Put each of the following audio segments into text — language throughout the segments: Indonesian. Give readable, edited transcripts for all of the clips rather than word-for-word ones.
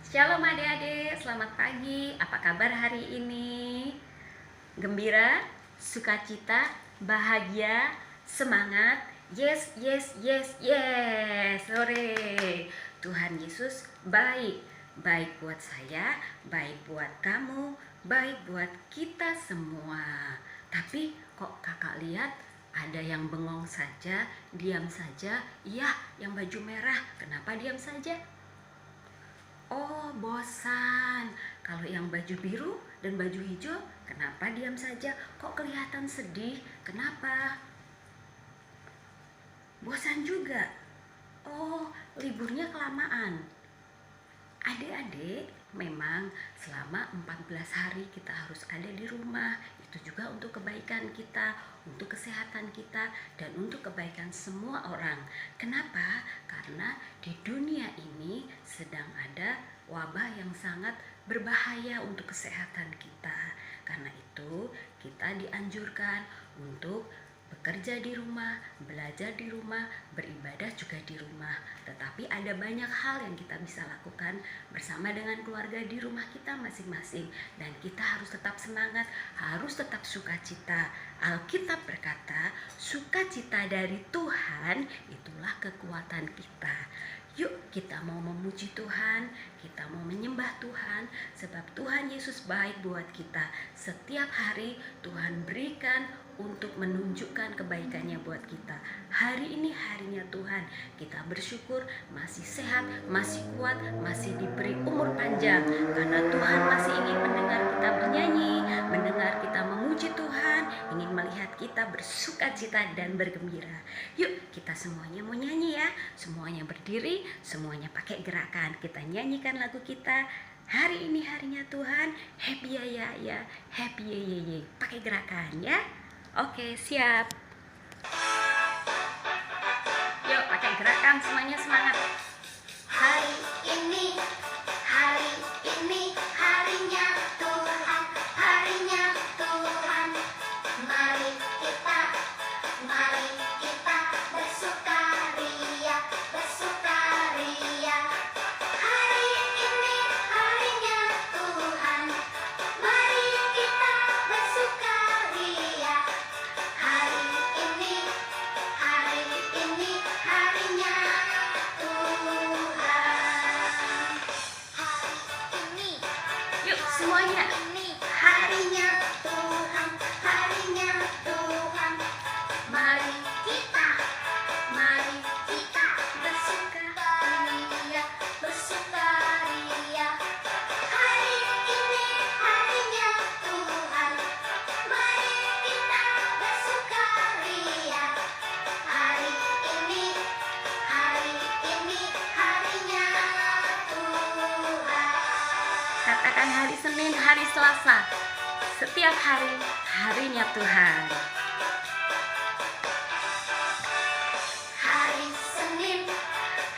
Shalom adik-adik, selamat pagi. Apa kabar hari ini? Gembira, sukacita, bahagia, semangat. Yes, yes, yes, yes. Sore. Tuhan Yesus baik. Baik buat saya, baik buat kamu, baik buat kita semua. Tapi kok kakak lihat ada yang bengong saja, diam saja. Iya, yang baju merah. Kenapa diam saja? Oh, bosan. Kalau yang baju biru dan baju hijau, kenapa diam saja? Kok kelihatan sedih? Kenapa? Bosan juga. Oh, liburnya kelamaan. Adik-adik, memang selama 14 hari kita harus ada di rumah. Itu juga untuk kebaikan kita, untuk kesehatan kita, dan untuk kebaikan semua orang. Kenapa? Karena di dunia ini sedang ada wabah yang sangat berbahaya untuk kesehatan kita. Karena itu, kita dianjurkan untuk bekerja di rumah, belajar di rumah, beribadah juga di rumah. Tetapi ada banyak hal yang kita bisa lakukan bersama dengan keluarga di rumah kita masing-masing. Dan kita harus tetap semangat, harus tetap sukacita. Alkitab berkata, sukacita dari Tuhan itulah kekuatan kita. Yuk kita mau memuji Tuhan, kita mau menyembah Tuhan, sebab Tuhan Yesus baik buat kita. Setiap hari Tuhan berikan untuk menunjukkan kebaikannya buat kita. Hari ini harinya Tuhan, kita bersyukur masih sehat, masih kuat, masih diberi umur panjang. Karena Tuhan masih ingin mendengar kita bernyanyi, mendengar kita memuji Tuhan, ingin melihat kita bersukacita dan bergembira. Yuk kita semuanya mau nyanyi ya, semuanya berdiri, semuanya pakai gerakan. Kita nyanyikan lagu kita. Hari ini harinya Tuhan, happy ya, happy ye. Pakai gerakan ya. Oke, siap. Yuk pakai gerakan, semuanya semangat. Hari ini harinya Tuhan, harinya Tuhan. Mari kita bersukaria, bersukaria. Hari ini harinya Tuhan, mari kita bersukaria. Hari ini harinya Tuhan. Hari ini Yuk semuanya. harinya Tuhan, harinya Tuhan. Mari kita bersukaria, bersukaria. Hari ini harinya Tuhan, mari kita bersukaria. Hari ini harinya Tuhan. Katakan hari Senin, hari Selasa. Setiap hari harinya Tuhan. Hari Senin,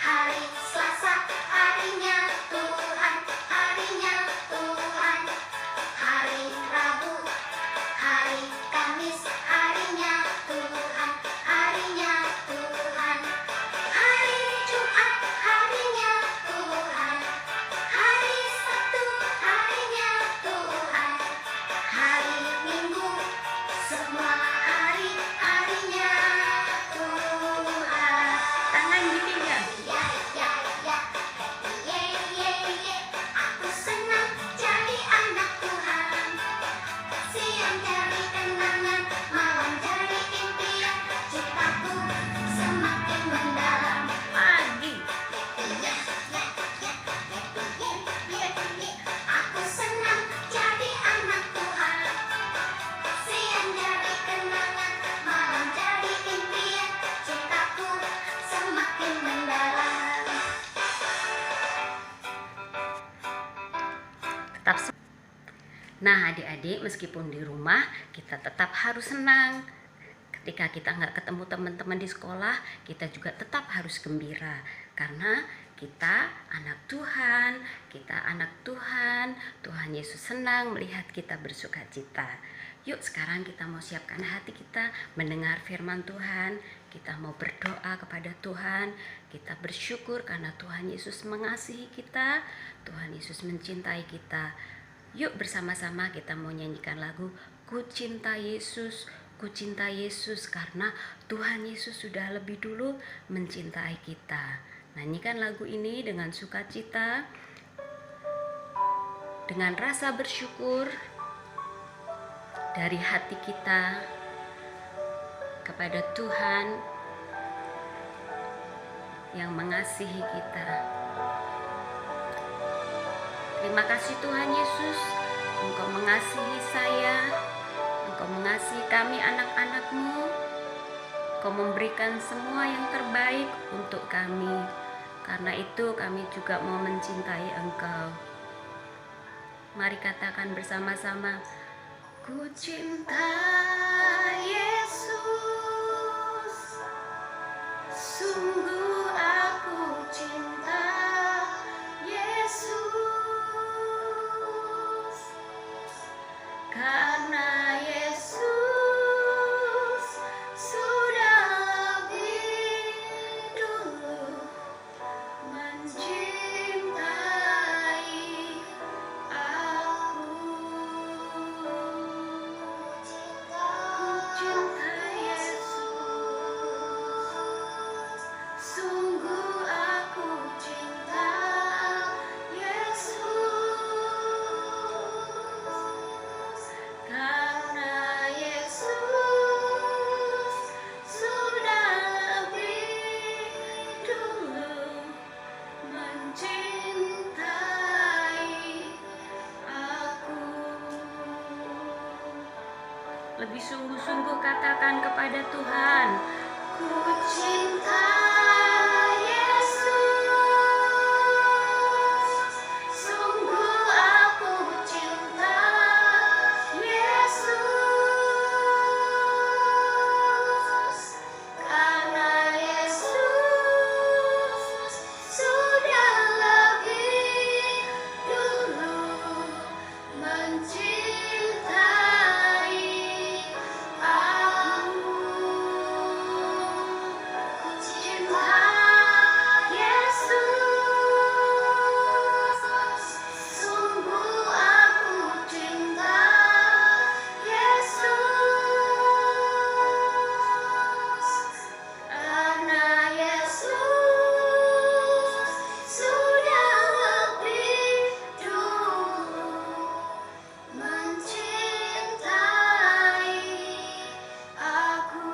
hari Selasa, harinya Tuhan, harinya Tuhan. Hari Rabu, hari Kamis, harinya Tuhan, harinya Tuhan. Hari Jumat, harinya Tuhan. Hari Sabtu, harinya Tuhan. Hari Minggu, semua hari harinya Tuhan. Tangan ditinggal. Ya, ye. Aku senang jadi anak Tuhan. Siang cari kenangan, malam cari impian. Cintaku semakin mendalam. Pagi. Ya. Aku senang jadi anak Tuhan. Siang cari kenangan, malam cari impian. Cintaku semakin mendalam. Tetap Nah adik-adik, meskipun di rumah kita tetap harus senang. Ketika kita nggak ketemu teman-teman di sekolah, kita juga tetap harus gembira. Karena kita anak Tuhan, Tuhan Yesus senang melihat kita bersukacita. Yuk sekarang kita mau siapkan hati kita mendengar firman Tuhan. Kita mau berdoa kepada Tuhan. Kita bersyukur karena Tuhan Yesus mengasihi kita, Tuhan Yesus mencintai kita. Yuk bersama-sama kita mau nyanyikan lagu Ku Cinta Yesus, Ku Cinta Yesus, karena Tuhan Yesus sudah lebih dulu mencintai kita. Nyanyikan lagu ini dengan sukacita, dengan rasa bersyukur dari hati kita kepada Tuhan yang mengasihi kita. Terima kasih Tuhan Yesus, Engkau mengasihi saya, Engkau mengasihi kami anak-anak-Mu, Engkau memberikan semua yang terbaik untuk kami. Karena itu kami juga mau mencintai Engkau. Mari katakan bersama-sama, Ku cinta Yesus, sungguh aku cinta Yesus, karena Yesus sudah lebih dulu mencintai aku. Ku cinta Yesus, sungguh aku cinta Yesus, karena Yesus sudah lebih dulu mencintai aku. Lebih sungguh-sungguh katakan kepada Tuhan, Ku cinta Yesus, sungguh aku cinta Yesus, karena Yesus sudah lebih dulu mencintai aku. Ku cinta Yesus, sungguh aku cinta Yesus, karena Yesus sudah lebih dulu mencintai aku.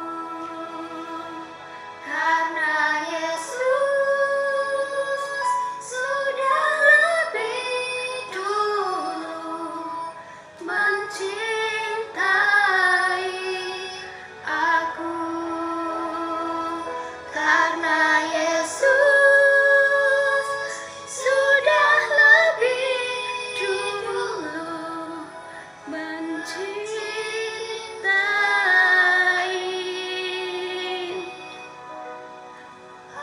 Karena Yesus sudah lebih dulu mencintai aku. Karena Yesus sudah lebih dulu mencintai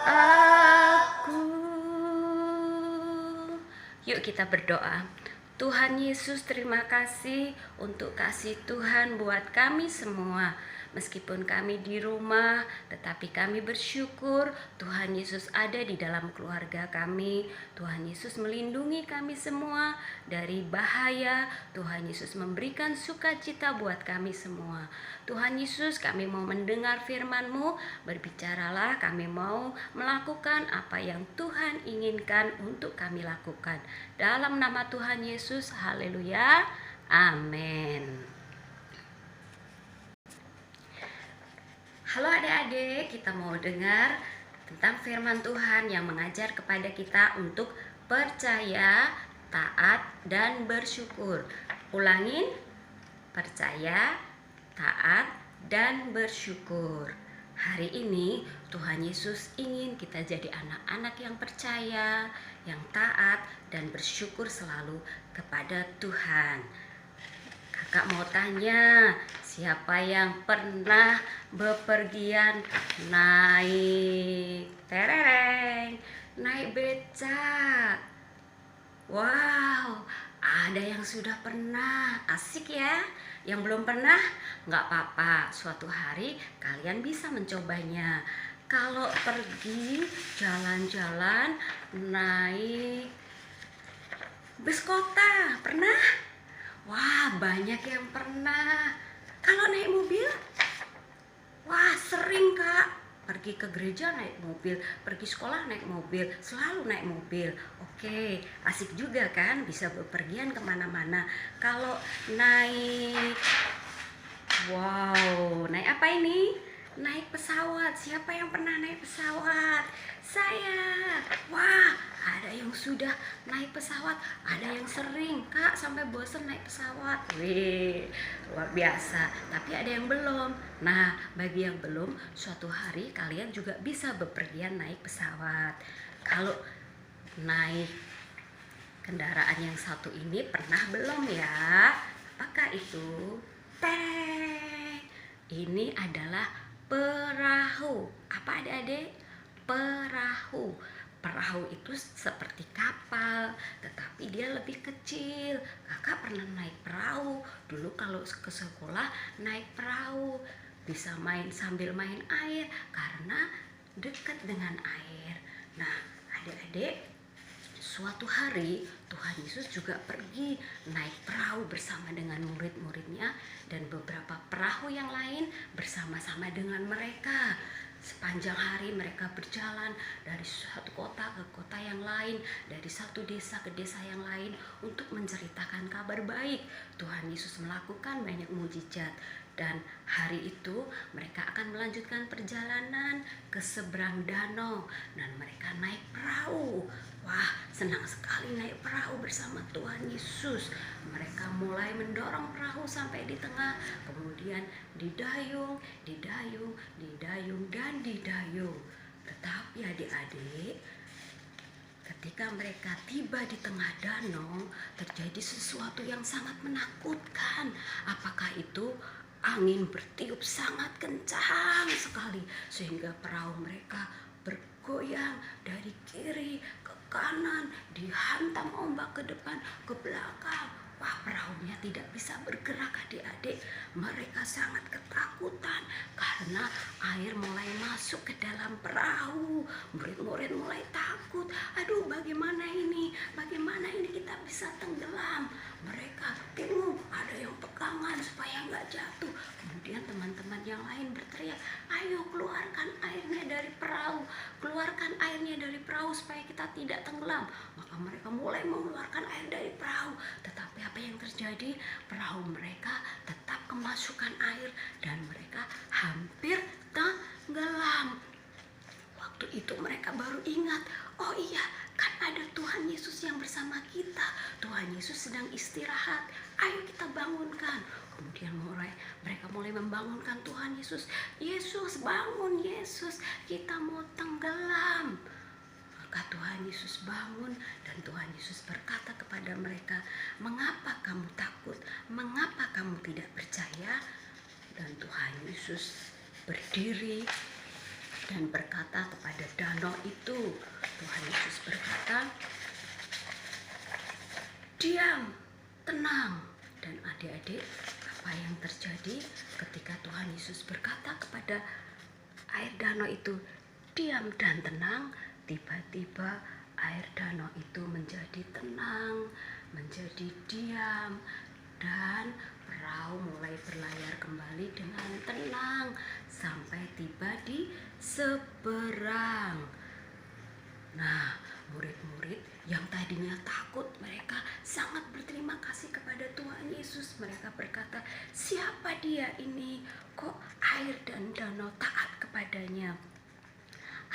aku. Yuk kita berdoa. Tuhan Yesus, terima kasih untuk kasih Tuhan buat kami semua. Meskipun kami di rumah, tetapi kami bersyukur Tuhan Yesus ada di dalam keluarga kami. Tuhan Yesus melindungi kami semua dari bahaya. Tuhan Yesus memberikan sukacita buat kami semua. Tuhan Yesus, kami mau mendengar firman-Mu, berbicaralah, kami mau melakukan apa yang Tuhan inginkan untuk kami lakukan. Dalam nama Tuhan Yesus, haleluya, amin. Halo adik-adik, kita mau dengar tentang firman Tuhan yang mengajar kepada kita untuk percaya, taat, dan bersyukur. Ulangin, percaya, taat, dan bersyukur. Hari ini Tuhan Yesus ingin kita jadi anak-anak yang percaya, yang taat, dan bersyukur selalu kepada Tuhan. Kakak mau tanya, siapa yang pernah bepergian naik naik becak? Wow, ada yang sudah pernah. Asik ya. Yang belum pernah, nggak apa-apa. Suatu hari kalian bisa mencobanya. kalau pergi jalan-jalan naik bus kota, pernah? Wah, banyak yang pernah. Kalau naik mobil? Wah, sering Kak. Pergi ke gereja naik mobil, pergi sekolah naik mobil, selalu naik mobil. Oke, asik juga kan, bisa bepergian kemana-mana. Kalau naik, wow, naik apa ini? Naik pesawat. Siapa yang pernah naik pesawat? Saya. Wah, ada yang sudah naik pesawat, ada yang sering Kak sampai bosan naik pesawat. Wih, luar biasa. Tapi ada yang belum. Nah, bagi yang belum, suatu hari kalian juga bisa bepergian naik pesawat. Kalau naik kendaraan yang satu ini pernah belum ya? Apakah itu? Teng. Ini adalah perahu. Apa adik-adik? Perahu. Perahu itu seperti kapal, tetapi dia lebih kecil. Kakak pernah naik perahu. Dulu kalau ke sekolah naik perahu, bisa main sambil main air karena dekat dengan air. Nah, adik-adik, suatu hari Tuhan Yesus juga pergi naik perahu bersama dengan murid-muridnya dan beberapa perahu yang lain bersama-sama dengan mereka. Sepanjang hari mereka berjalan dari satu kota ke kota yang lain, dari satu desa ke desa yang lain untuk menceritakan kabar baik. Tuhan Yesus melakukan banyak mukjizat dan hari itu mereka akan melanjutkan perjalanan ke seberang danau dan mereka naik perahu. Wah, senang sekali naik perahu bersama Tuhan Yesus. Mereka mulai mendorong perahu sampai di tengah, kemudian didayung, didayung, didayung, dan didayung. Tetapi adik-adik, ketika mereka tiba di tengah danau, terjadi sesuatu yang sangat menakutkan. Apakah itu? Angin bertiup sangat kencang sekali sehingga perahu mereka bergoyang dari kiri ke kanan, dihantam ombak ke depan, ke belakang. Wah, perahunya tidak bisa bergerak adik-adik. Mereka sangat ketakutan karena air mulai masuk ke dalam perahu. Murid-murid mulai takut. Aduh, bagaimana ini? Bagaimana ini kita bisa tenggelam? Mereka bingung, ada yang pegangan supaya nggak jatuh. Kemudian teman-teman yang lain berteriak, ayo keluarkan airnya dari perahu, keluarkan airnya dari perahu supaya kita tidak tenggelam. Maka mereka mulai mengeluarkan air dari perahu. Tetapi apa yang terjadi? Perahu mereka tetap kemasukan air dan mereka hampir tenggelam. Waktu itu mereka baru ingat, oh iya, kan ada Tuhan Yesus yang bersama kita. Tuhan Yesus sedang istirahat, ayo kita bangunkan. Kemudian mereka mulai membangunkan Tuhan Yesus. Yesus, bangun Yesus, kita mau tenggelam. Maka Tuhan Yesus bangun dan Tuhan Yesus berkata kepada mereka, mengapa kamu takut? Mengapa kamu tidak percaya? Dan Tuhan Yesus berdiri dan berkata kepada danau itu. Tuhan Yesus berkata, diam, tenang. Dan adik-adik, apa yang terjadi ketika Tuhan Yesus berkata kepada air danau itu, diam dan tenang? Tiba-tiba air danau itu menjadi tenang, menjadi diam, dan perahu mulai berlayar kembali dengan tenang sampai tiba di seberang. Nah, murid-murid yang tadinya takut, mereka sangat berterima kasih kepada Tuhan Yesus. Mereka berkata, siapa dia ini? Kok air dan danau taat kepadanya?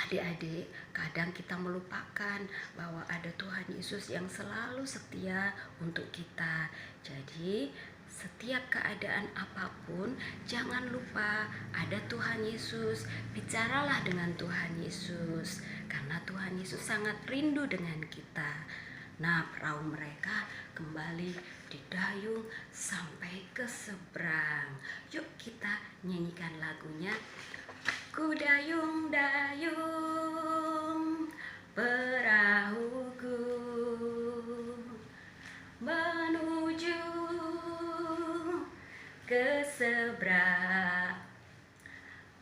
Adik-adik, kadang kita melupakan bahwa ada Tuhan Yesus yang selalu setia untuk kita. Jadi, setiap keadaan apapun, jangan lupa ada Tuhan Yesus. Bicaralah dengan Tuhan Yesus, karena Tuhan Yesus sangat rindu dengan kita. Nah, perahu mereka kembali didayung sampai ke seberang. Yuk kita nyanyikan lagunya. Ku dayung-dayung perahuku menuju ke seberang,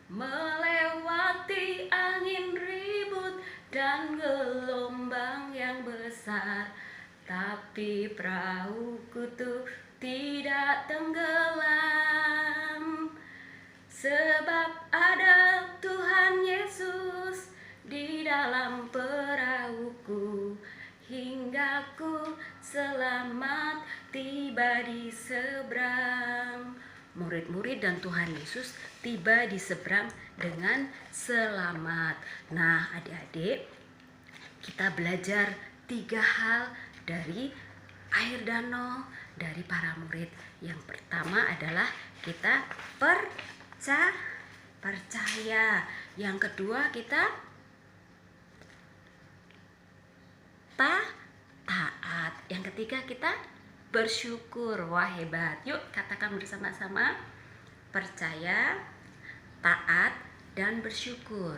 melewati tapi perahuku tuh tidak tenggelam. Sebab ada Tuhan Yesus di dalam perahuku, hingga ku selamat tiba di seberang. Murid-murid dan Tuhan Yesus tiba di seberang dengan selamat. Nah, adik-adik, kita belajar 3 hal dari air danau dari para murid. Yang pertama adalah kita percaya. Yang kedua kita taat. Yang ketiga kita bersyukur. Wah, hebat. Yuk katakan bersama-sama: percaya, taat, dan bersyukur.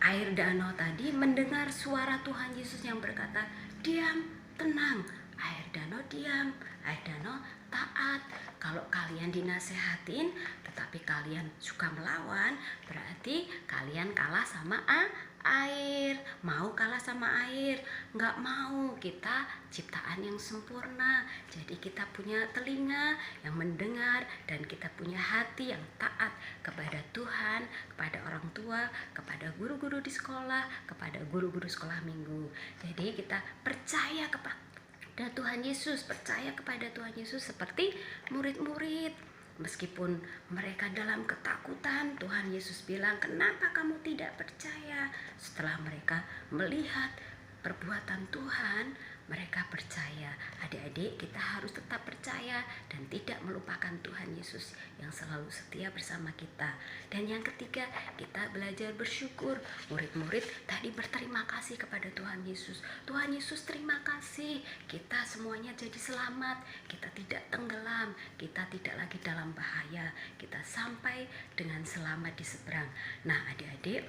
Air danau tadi mendengar suara Tuhan Yesus yang berkata, diam, tenang. Air danau diam, air danau taat. Kalau kalian dinasehatin tetapi kalian suka melawan, berarti kalian kalah sama air. Mau kalah sama air? Nggak mau. Kita ciptaan yang sempurna, jadi kita punya telinga yang mendengar, dan kita punya hati yang taat kepada Tuhan, kepada orang tua, kepada guru-guru di sekolah, kepada guru-guru sekolah minggu. Jadi kita percaya kepada Tuhan Yesus, percaya kepada Tuhan Yesus seperti murid-murid. Meskipun mereka dalam ketakutan, Tuhan Yesus bilang, kenapa kamu tidak percaya? Setelah mereka melihat perbuatan Tuhan, mereka percaya. Adik-adik, kita harus tetap percaya dan tidak melupakan Tuhan Yesus yang selalu setia bersama kita. Dan yang ketiga, kita belajar bersyukur. Murid-murid tadi berterima kasih kepada Tuhan Yesus. Tuhan Yesus, terima kasih, kita semuanya jadi selamat, kita tidak tenggelam, kita tidak lagi dalam bahaya, kita sampai dengan selamat di seberang. Nah, adik-adik,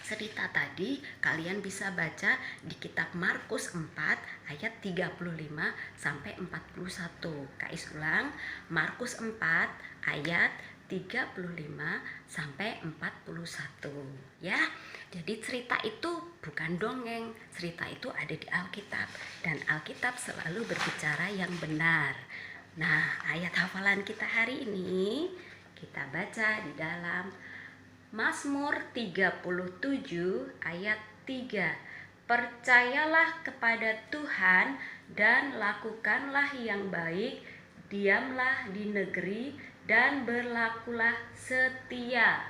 cerita tadi kalian bisa baca di kitab Markus 4 ayat 35 sampai 41. Kais ulang, Markus 4 ayat 35 sampai 41 ya. Jadi cerita itu bukan dongeng, cerita itu ada di Alkitab, dan Alkitab selalu berbicara yang benar. Nah, ayat hafalan kita hari ini kita baca di dalam Mazmur 37 ayat 3. Percayalah kepada Tuhan dan lakukanlah yang baik, diamlah di negeri dan berlakulah setia.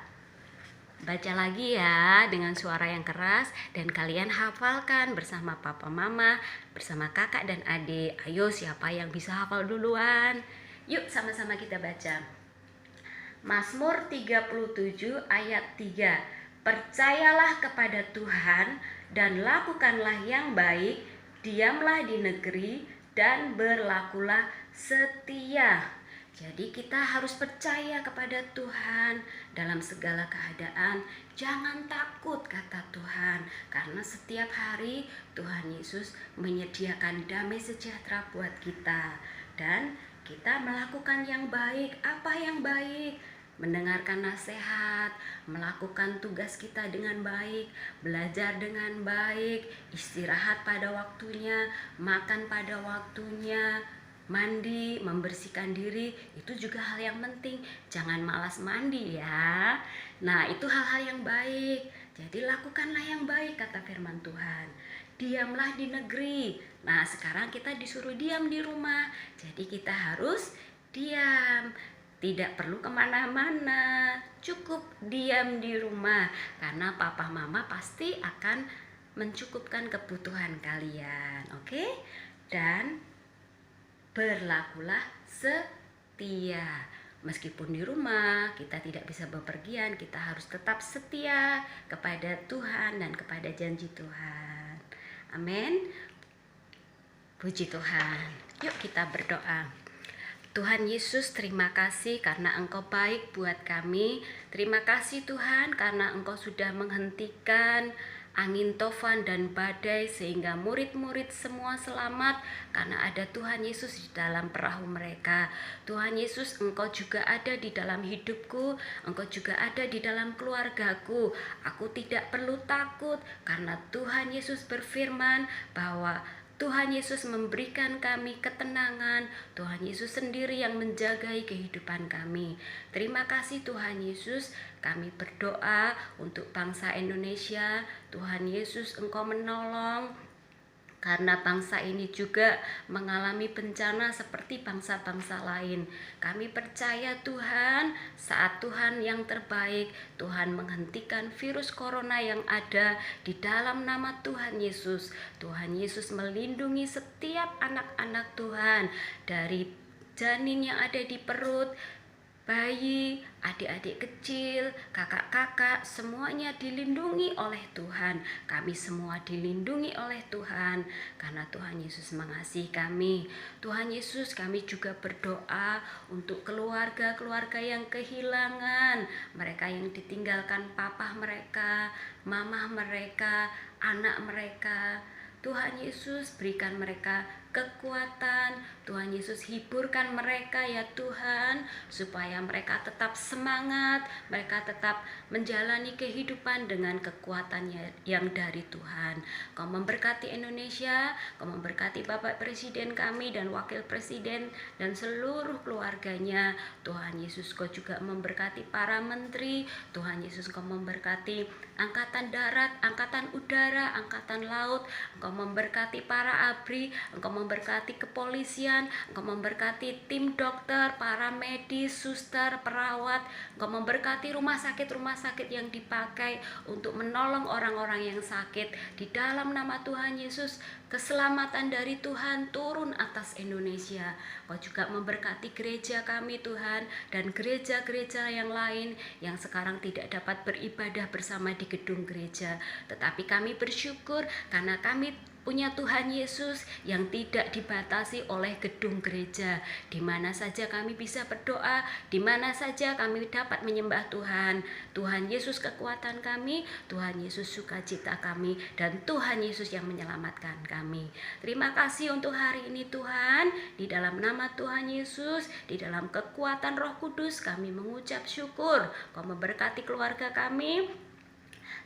Baca lagi ya dengan suara yang keras, dan kalian hafalkan bersama papa mama, bersama kakak dan adik. Ayo, siapa yang bisa hafal duluan? Yuk sama-sama kita baca. Mazmur 37 ayat 3. Percayalah kepada Tuhan dan lakukanlah yang baik, diamlah di negeri dan berlakulah setia. Jadi kita harus percaya kepada Tuhan dalam segala keadaan. Jangan takut, kata Tuhan, karena setiap hari Tuhan Yesus menyediakan damai sejahtera buat kita. Dan kita melakukan yang baik. Apa yang baik? Mendengarkan nasihat, melakukan tugas kita dengan baik, belajar dengan baik, istirahat pada waktunya, makan pada waktunya, mandi, membersihkan diri, itu juga hal yang penting. Jangan malas mandi ya. Nah, itu hal-hal yang baik. Jadi lakukanlah yang baik, kata firman Tuhan. Diamlah di negeri. Nah, sekarang kita disuruh diam di rumah. Jadi kita harus diam. Tidak perlu kemana-mana, cukup diam di rumah, karena papa mama pasti akan mencukupkan kebutuhan kalian, oke? Dan berlakulah setia. Meskipun di rumah kita tidak bisa bepergian, kita harus tetap setia kepada Tuhan dan kepada janji Tuhan. Amin. Puji Tuhan. Yuk kita berdoa. Tuhan Yesus, terima kasih karena Engkau baik buat kami. Terima kasih Tuhan karena Engkau sudah menghentikan angin tofan dan badai sehingga murid-murid semua selamat karena ada Tuhan Yesus di dalam perahu mereka. Tuhan Yesus, Engkau juga ada di dalam hidupku, Engkau juga ada di dalam keluargaku. Aku tidak perlu takut karena Tuhan Yesus berfirman bahwa Tuhan Yesus memberikan kami ketenangan. Tuhan Yesus sendiri yang menjagai kehidupan kami. Terima kasih Tuhan Yesus. Kami berdoa untuk bangsa Indonesia. Tuhan Yesus, Engkau menolong, karena bangsa ini juga mengalami bencana seperti bangsa-bangsa lain. Kami percaya Tuhan, saat Tuhan yang terbaik, Tuhan menghentikan virus corona yang ada di dalam nama Tuhan Yesus. Tuhan Yesus melindungi setiap anak-anak Tuhan dari janin yang ada di perut, bayi, adik-adik kecil, kakak-kakak, semuanya dilindungi oleh Tuhan. Kami semua dilindungi oleh Tuhan karena Tuhan Yesus mengasihi kami. Tuhan Yesus, kami juga berdoa untuk keluarga-keluarga yang kehilangan, mereka yang ditinggalkan papa mereka, mama mereka, anak mereka. Tuhan Yesus, berikan mereka kekuatan. Tuhan Yesus, hiburkan mereka ya Tuhan, supaya mereka tetap semangat, mereka tetap menjalani kehidupan dengan kekuatan yang dari Tuhan. Kau memberkati Indonesia, Kau memberkati Bapak Presiden kami dan Wakil Presiden dan seluruh keluarganya. Tuhan Yesus, Kau juga memberkati para menteri. Tuhan Yesus, Kau memberkati Angkatan Darat, Angkatan Udara, Angkatan Laut. Engkau memberkati para ABRI, Engkau memberkati kepolisian, Engkau memberkati tim dokter, para medis, suster, perawat. Engkau memberkati rumah sakit yang dipakai untuk menolong orang-orang yang sakit. Di dalam nama Tuhan Yesus, keselamatan dari Tuhan turun atas Indonesia. Kau juga memberkati gereja kami Tuhan, dan gereja-gereja yang lain yang sekarang tidak dapat beribadah bersama di gedung gereja. Tetapi kami bersyukur karena kami punya Tuhan Yesus yang tidak dibatasi oleh gedung gereja. Di mana saja kami bisa berdoa, di mana saja kami dapat menyembah Tuhan. Tuhan Yesus kekuatan kami, Tuhan Yesus sukacita kami, dan Tuhan Yesus yang menyelamatkan kami. Terima kasih untuk hari ini Tuhan. Di dalam nama Tuhan Yesus, di dalam kekuatan Roh Kudus, kami mengucap syukur. Kau memberkati keluarga kami,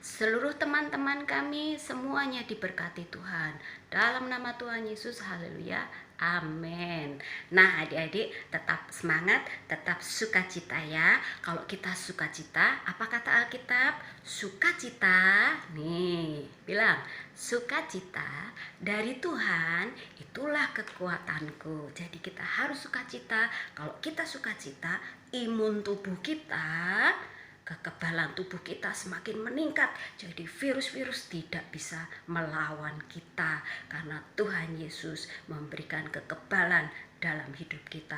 seluruh teman-teman kami, semuanya diberkati Tuhan. Dalam nama Tuhan Yesus, haleluya, amin. Nah adik-adik, tetap semangat, tetap sukacita ya. Kalau kita sukacita, apa kata Alkitab? Sukacita, nih bilang, sukacita dari Tuhan itulah kekuatanku. Jadi kita harus sukacita. Kalau kita sukacita, imun tubuh kita, kekebalan tubuh kita semakin meningkat. Jadi virus-virus tidak bisa melawan kita karena Tuhan Yesus memberikan kekebalan dalam hidup kita.